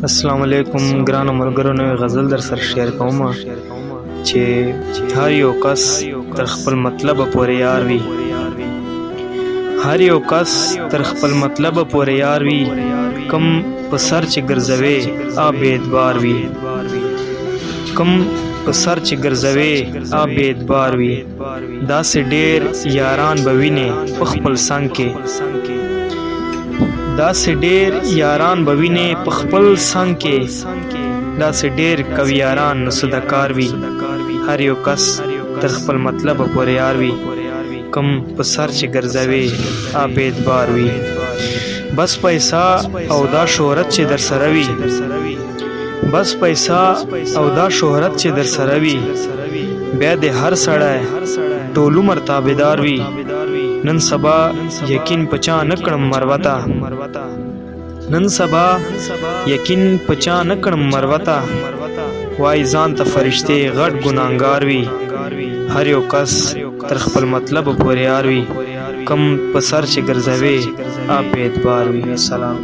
अस्सलाम वालेकुम ګرانو ملګرو، نوې غزل در سره شیر کوم چې هر یو کس تر خپل مطلب پورې یار وي. هر یو کس تر خپل مطلب پورې یار وي، کم په سر چې ګرځوي اعتبار وي. کم په سر چې ګرځوي اعتبار وي. داسې ډېر یاران به وینې په خپل څنګ کې، داسې ډېر یاران به وینې په خپل څنګ کې، داسې ډېر کویاران نو څه د کار وي. هر یو کس تر خپل مطلب پورې یار وي، کم په سر چې ګرځوي اعتبار وي. بس پیسہ او دا شهرت چې در سره وي، بس پیسہ او دا شهرت چې در سره وي، بیا د هر سړی ټول عمر تابعدار وي. نن سبا یقین پچا نکړم مروتا، نن سبا یقین پچا نکړم مروتا، وای ځان ته فرشته غټ ګناهګار وي. هر یو کس تر خپل مطلب پورې یار وي، کم په سر چې ګرځوي اعتبار وي. السلام.